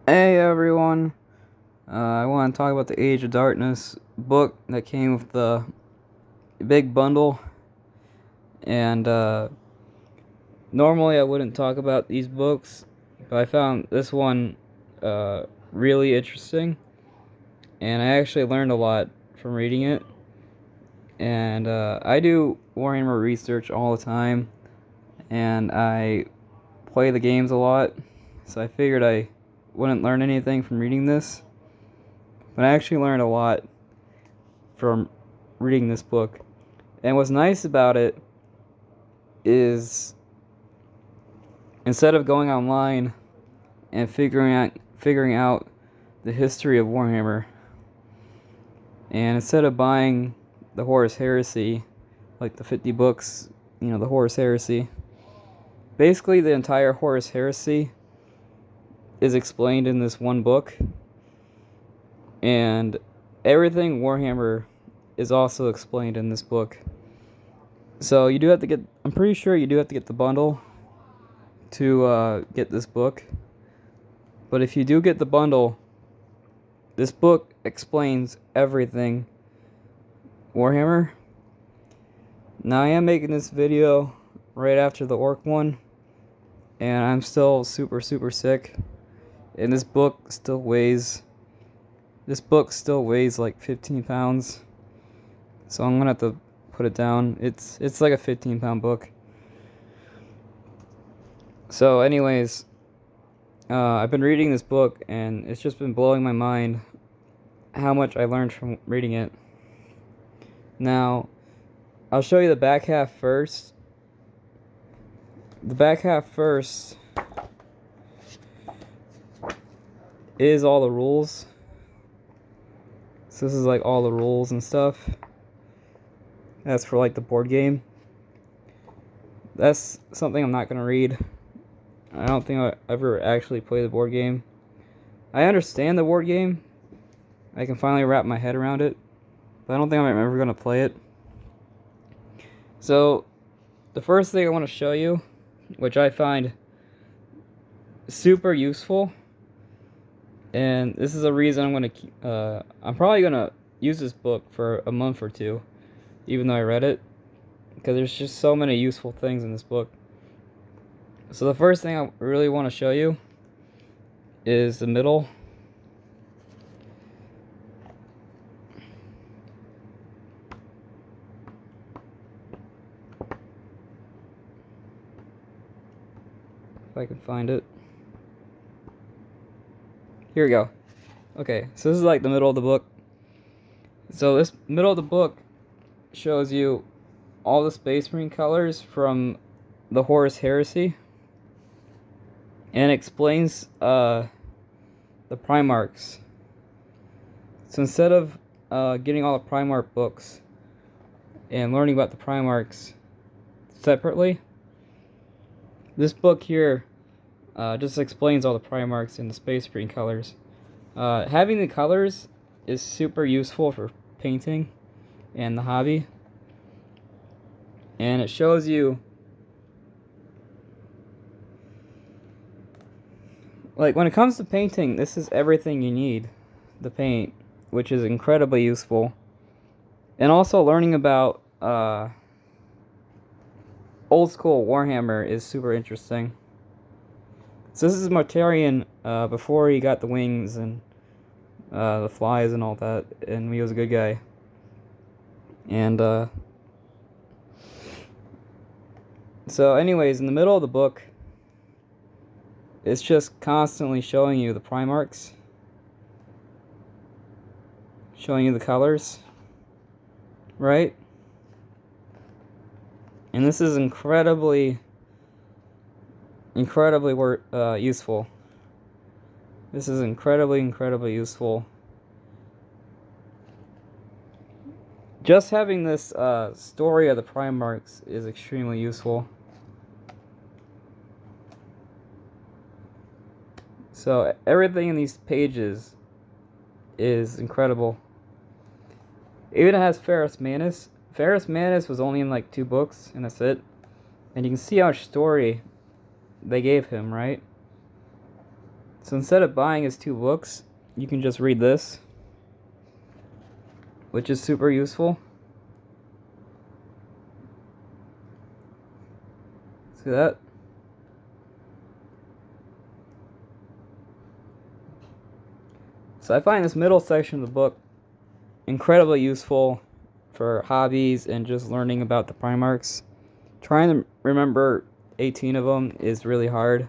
Hey everyone, I want to talk about the Age of Darkness book that came with the big bundle. And normally I wouldn't talk about these books, but I found this one really interesting, and I actually learned a lot from reading it. And I do Warhammer research all the time, and I play the games a lot, so I figured I wouldn't learn anything from reading this, but I actually learned a lot from reading this book. And what's nice about it is instead of going online and figuring out the history of Warhammer, and instead of buying the Horus Heresy, like the 50 books, the Horus Heresy, basically the entire Horus Heresy is explained in this one book, and everything Warhammer is also explained in this book. So you do have to get, I'm pretty sure you do have to get the bundle to get this book. But if you do get the bundle, this book explains everything Warhammer. Now I am making this video right after the Orc one, and I'm still super sick. And this book still weighs like 15 pounds. So I'm gonna have to put it down. It's like a 15-pound book. So anyways, I've been reading this book, and it's just been blowing my mind how much I learned from reading it. Now, I'll show you the back half first. The back half first is all the rules. So this is like all the rules and stuff. That's for like the board game. That's something I'm not gonna read. I don't think I'll ever actually play the board game. I understand the board game. I can finally wrap my head around it, but I don't think I'm ever gonna play it. So, the first thing I want to show you, which I find super useful, and this is a reason I'm probably gonna use this book for a month or two, even though I read it, because there's just so many useful things in this book. So the first thing I really want to show you is the middle. If I can find it. Here we go. Okay, so this is like the middle of the book. So this middle of the book shows you all the Space Marine colors from the Horus Heresy, and explains the Primarchs. So instead of getting all the Primarch books and learning about the Primarchs separately, this book here just explains all the Primarchs and the Space Marine colors. Having the colors is super useful for painting and the hobby, and it shows you, like, when it comes to painting, this is everything you need to paint, which is incredibly useful. And also learning about old school Warhammer is super interesting. So this is Mortarion before he got the wings and the flies and all that, and he was a good guy. And so anyways, in the middle of the book, it's just constantly showing you the Primarchs, showing you the colors, right? And this is incredibly useful. This is incredibly useful. Just having this story of the Primarchs is extremely useful. So everything in these pages is incredible. Even it has Ferrus Manus. Ferrus Manus was only in like 2 books, and that's it. And you can see how much story they gave him, right? So instead of buying his 2 books, you can just read this, which is super useful. See that? So I find this middle section of the book incredibly useful for hobbies and just learning about the Primarchs. Trying to remember 18 of them is really hard.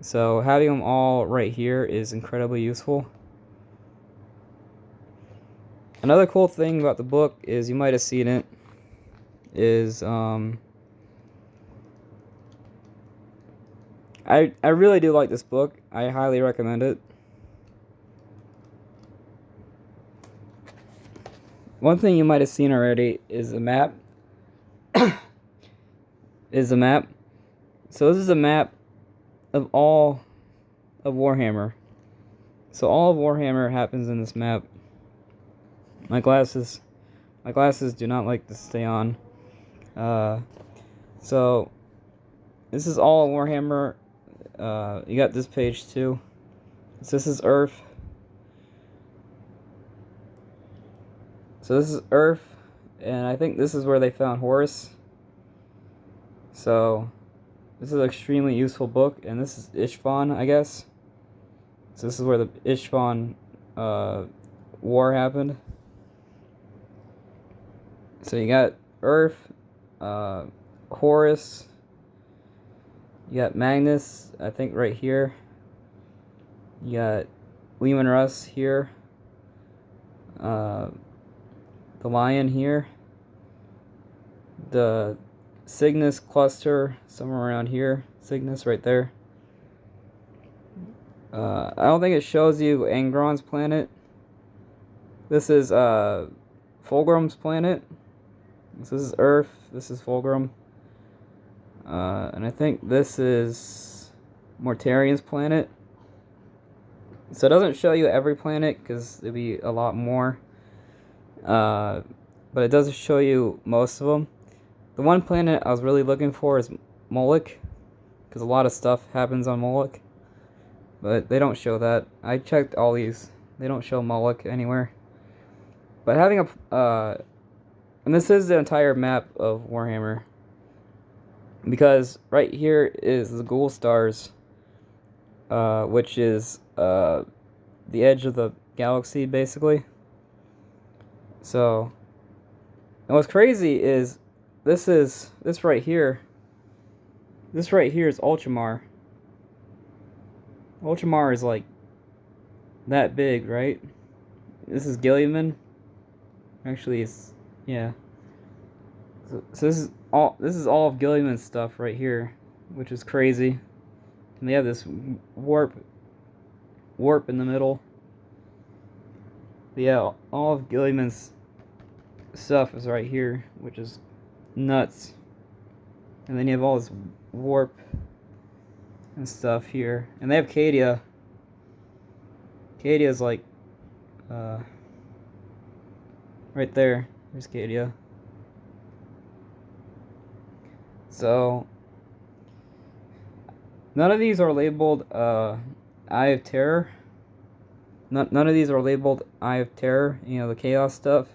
So having them all right here is incredibly useful. Another cool thing about the book is, you might have seen it, is I really do like this book. I highly recommend it. One thing you might have seen already is a map. So this is a map of all of Warhammer. So all of Warhammer happens in this map. My glasses do not like to stay on. So this is all of Warhammer. You got this page too. So this is Earth. So this is Earth, and I think this is where they found Horus. So this is an extremely useful book, and this is Ishvan, I guess. So this is where the Ishvan war happened. So you got Earth, Horus, you got Magnus, I think right here. You got Leman Russ here. The Lion here. The Cygnus cluster somewhere around here. Cygnus right there. I don't think it shows you Angron's planet. This is Fulgrim's planet. This is Earth. This is Fulgrim. And I think this is Mortarian's planet. So it doesn't show you every planet, because there'd be a lot more. But it does show you most of them. The one planet I was really looking for is Moloch, because a lot of stuff happens on Moloch. But they don't show that. I checked all these. They don't show Moloch anywhere. But having a... and this is the entire map of Warhammer. Because right here is the Ghoul Stars, which is the edge of the galaxy, basically. So, and what's crazy is this right here. This right here is Ultramar. Ultramar is like that big, right? This is Gilliman. Actually, it's, yeah. So this is all of Gilliman's stuff right here, which is crazy. And they have this warp in the middle. But yeah, all of Gilliman's stuff is right here, which is nuts. And then you have all this warp and stuff here. And they have Cadia. Cadia's like right there. There's Cadia. So none of these are labeled Eye of Terror. None of these are labeled Eye of Terror, you know, the Chaos stuff.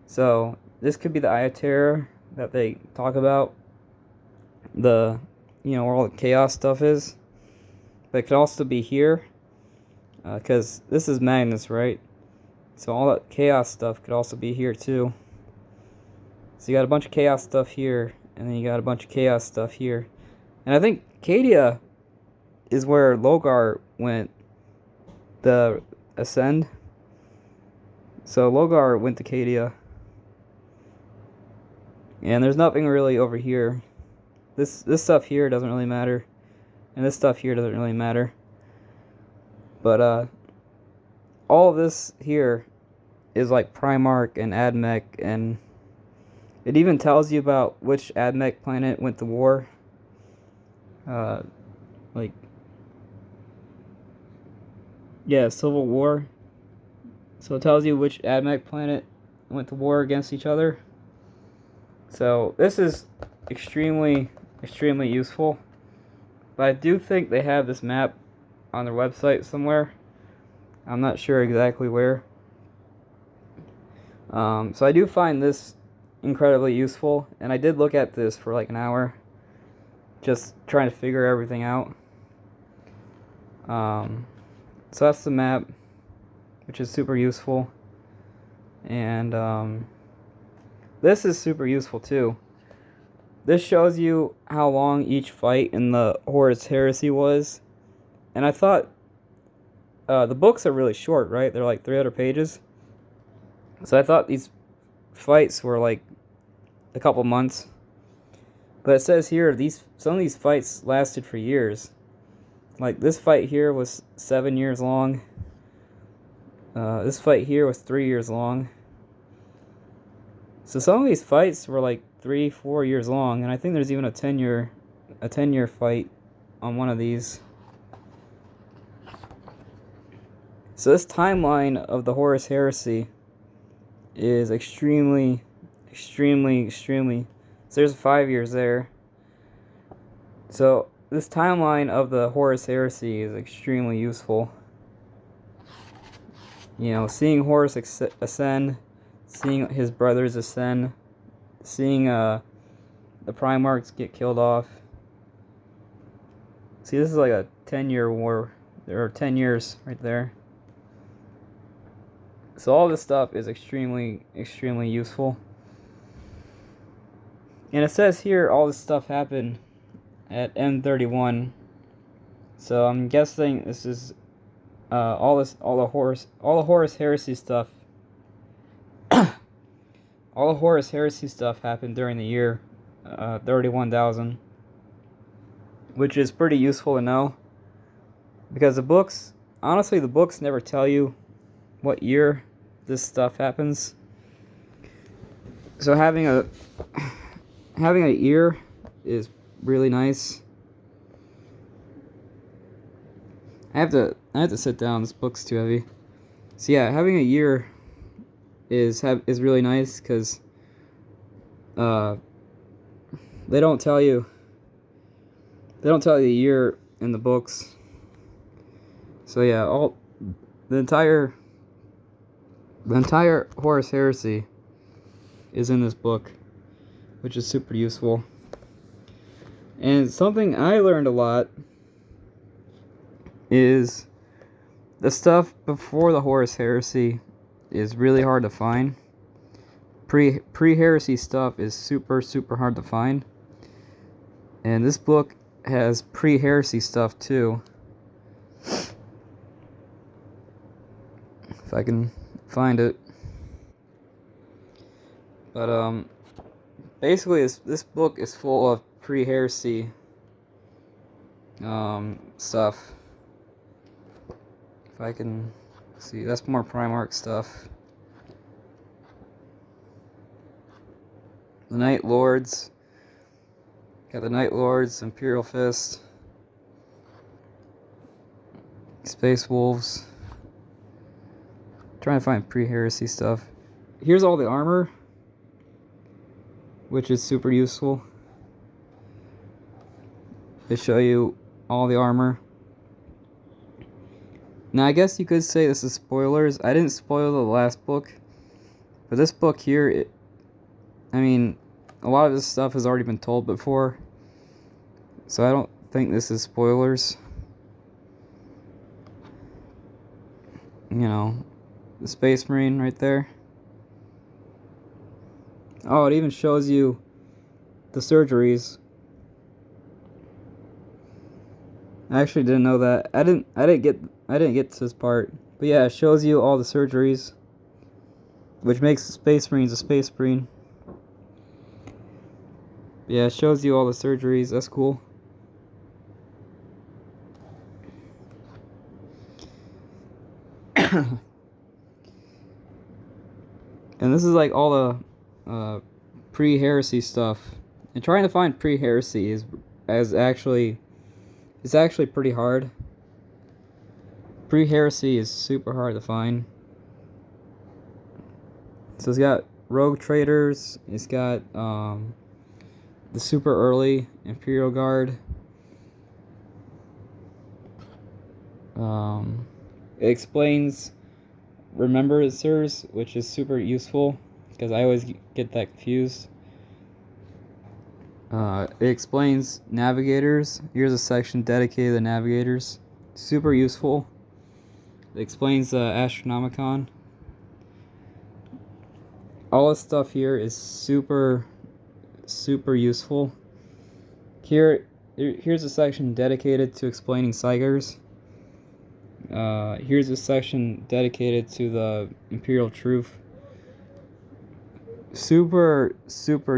So this could be the Eye of Terror that they talk about. The, you know, where all the Chaos stuff is. But it could also be here. Because this is Magnus, right? So all that Chaos stuff could also be here too. So you got a bunch of Chaos stuff here. And then you got a bunch of Chaos stuff here. And I think Cadia is where Logar went the Ascend. So Logar went to Cadia. And there's nothing really over here. This stuff here doesn't really matter. And this stuff here doesn't really matter. But all of this here is like Primarch and Admech, and it even tells you about which Admech planet went to war. Like, yeah, Civil War. So it tells you which Admech planet went to war against each other. So this is extremely useful. But I do think they have this map on their website somewhere. I'm not sure exactly where. So I do find this incredibly useful, and I did look at this for like an hour, just trying to figure everything out. So that's the map, which is super useful, and this is super useful too. This shows you how long each fight in the Horus Heresy was, and I thought the books are really short, right? They're like 300 pages, so I thought these fights were like a couple months, but it says here some of these fights lasted for years. Like this fight here was 7 years long. This fight here was 3 years long. So some of these fights were like 3-4 years long, and I think there's even a 10-year fight on one of these. So this timeline of the Horus Heresy is extremely. So there's 5 years there. So this timeline of the Horus Heresy is extremely useful. You know, seeing Horus ascend, seeing his brothers ascend, seeing the Primarchs get killed off. See, this is like a 10-year war. There are 10 years right there. So all this stuff is extremely useful. And it says here all this stuff happened at M31. So I'm guessing this is all the Horus Heresy stuff. All the Horus Heresy stuff happened during the year 31,000, which is pretty useful to know, because the books never tell you what year this stuff happens. So having a year is really nice. I have to sit down. This book's too heavy. So yeah, having a year is really nice, because they don't tell you the year in the books. So yeah, the entire Horus Heresy is in this book, which is super useful. And something I learned a lot is the stuff before the Horus Heresy is really hard to find. Pre-heresy stuff is super hard to find. And this book has pre-heresy stuff too. If I can find it. But basically this book is full of pre-heresy stuff. If I can see, that's more Primarch stuff. The Night Lords. Got the Night Lords, Imperial Fist, Space Wolves. Trying to find pre-heresy stuff. Here's all the armor, which is super useful. They show you all the armor. Now, I guess you could say this is spoilers. I didn't spoil the last book, but this book here, I mean, a lot of this stuff has already been told before, so I don't think this is spoilers. You know, the Space Marine right there. Oh, it even shows you the surgeries. I actually didn't know that. I didn't get to this part. But yeah, it shows you all the surgeries, which makes the Space Marines a Space Marine. Yeah, it shows you all the surgeries. That's cool. And this is like all the pre-heresy stuff. And trying to find pre-heresy is actually pretty hard. Pre-heresy is super hard to find. So it's got rogue traders. It's got the super early Imperial Guard. It explains remembrancers, which is super useful because I always get that confused. It explains navigators. Here's a section dedicated to navigators. Super useful. It explains the Astronomicon. All this stuff here is super useful. Here's a section dedicated to explaining Psychers. Here's a section dedicated to the Imperial Truth. Super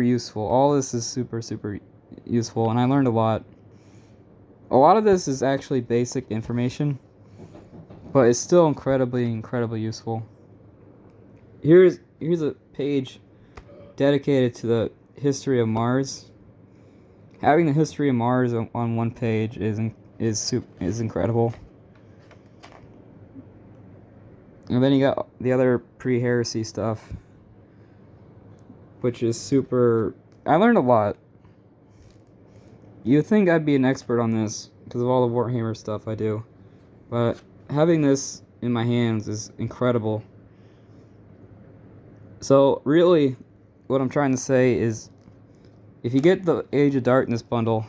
useful. All this is super useful, and I learned a lot. A lot of this is actually basic information, but it's still incredibly useful. Here's a page dedicated to the history of Mars. Having the history of Mars on one page is incredible. And then you got the other pre-heresy stuff, which is super... I learned a lot. You'd think I'd be an expert on this because of all the Warhammer stuff I do, but having this in my hands is incredible. So really, what I'm trying to say is, if you get the Age of Darkness bundle,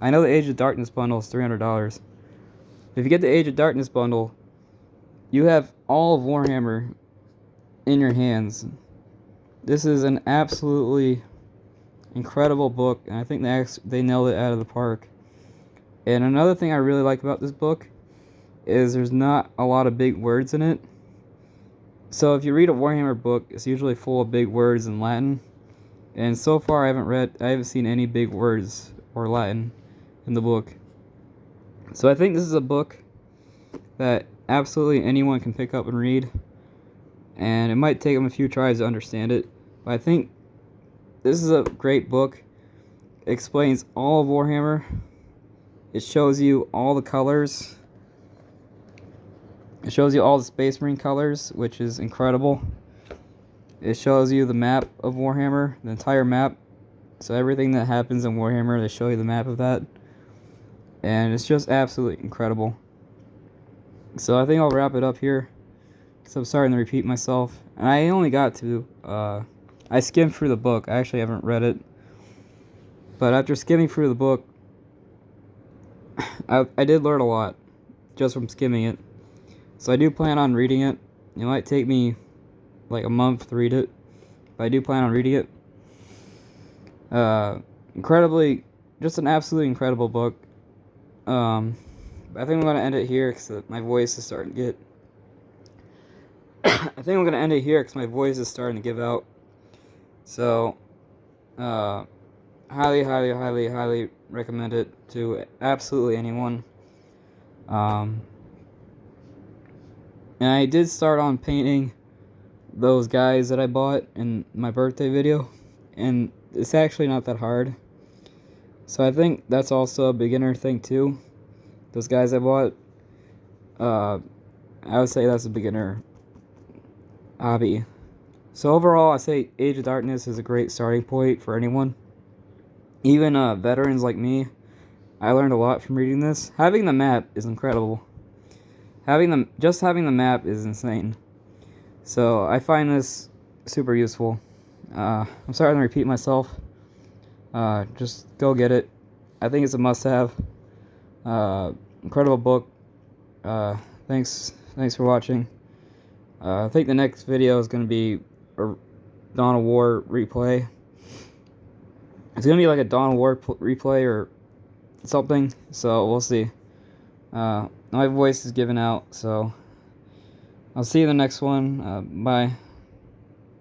I know the Age of Darkness bundle is $300. If you get the Age of Darkness bundle, you have all of Warhammer in your hands. This is an absolutely incredible book, and I think they nailed it out of the park. And another thing I really like about this book is there's not a lot of big words in it. So if you read a Warhammer book, it's usually full of big words in Latin. And so far I haven't seen any big words or Latin in the book. So I think this is a book that absolutely anyone can pick up and read. And it might take them a few tries to understand it, but I think this is a great book. It explains all of Warhammer. It shows you all the colors. It shows you all the Space Marine colors, which is incredible. It shows you the map of Warhammer, the entire map. So everything that happens in Warhammer, they show you the map of that. And it's just absolutely incredible. So I think I'll wrap it up here, because I'm starting to repeat myself. And I only got to, I skimmed through the book. I actually haven't read it. But after skimming through the book, I did learn a lot just from skimming it. So I do plan on reading it. It might take me like a month to read it, but I do plan on reading it. Just an absolutely incredible book. I think I'm gonna end it here because my voice is starting to get. I think I'm gonna end it here because my voice is starting to give out. So, highly recommend it to absolutely anyone. And I did start on painting those guys that I bought in my birthday video, and it's actually not that hard. So I think that's also a beginner thing too. Those guys I bought, I would say that's a beginner hobby. So overall, I say Age of Darkness is a great starting point for anyone. Even veterans like me, I learned a lot from reading this. Having the map is incredible. Just having the map is insane. So I find this super useful. I'm sorry to repeat myself. Just go get it. I think it's a must-have. Incredible book. Thanks for watching. I think the next video is going to be a Dawn of War replay. It's going to be like a Dawn of War replay or something, so we'll see. My voice is giving out, so I'll see you in the next one. Bye.